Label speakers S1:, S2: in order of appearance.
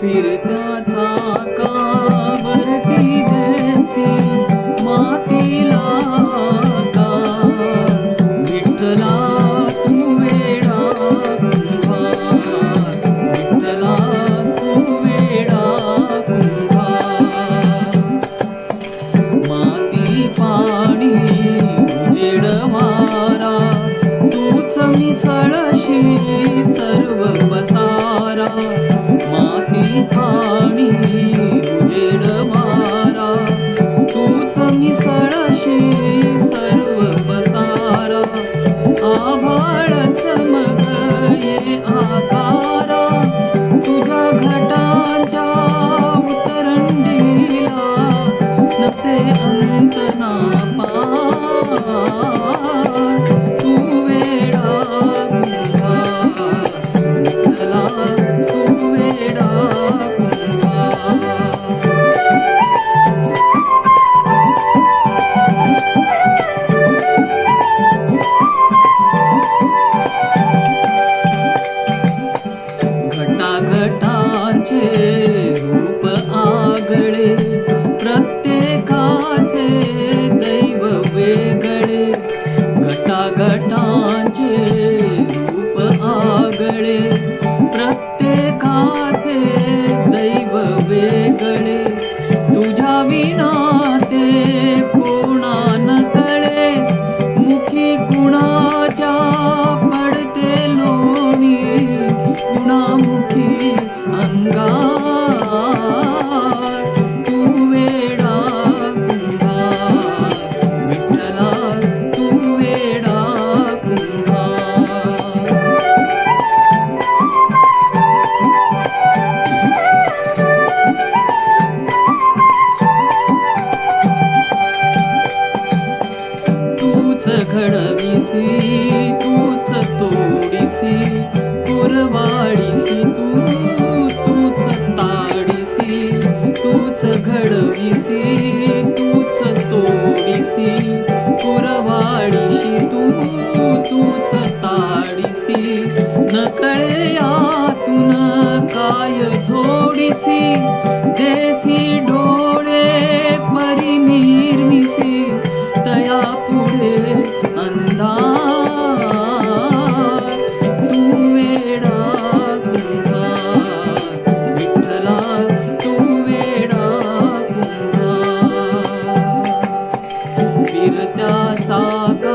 S1: फिरत्या चाकावरती जैसी मातीला का विठ्ठला तू वेडा कुंभार, विठ्ठला तू वेडा कुंभार. माती पाणी उजेड वारा तूच मिसळशी सर्व पसारा. माती पाणी उजेड वारा तूच मिसळशी सर्व पसारा. आभाळ चमक ये आकारा तुझ्या घटाच्या उतरंडीला नसे अंत ना पार. तू वेडा कुंभार, विठ्ठला तू वेडा कुंभार. घटाघटांचे रूप आगळे प्रत्येकाचे दैव वेगळे. घटाघटांचे रूप आगळे प्रत्येकाचे दैव वेगळे. तुझ्या विना ते कोणा न कळे मुखी कुणाच्या पडते लोणी कुणामुखी अंगार. तू वेडा कुंभार, विठ्ठला तू वेडा कुंभार. तूच घडविसी तूच तोडिसी पुरवाडीसी तूच ताडीसी. तूच घडविसी तूच तोडिसी पुरवाडीसी तूच ताडीसी. नकळे यातून काय झोडीसी देसी डोळे परिनिर्मिसी. तया पुढे अंधार. तू वेडा कुंभार, विठ्ठला तू वेडा कुंभार. फिरत्या चाका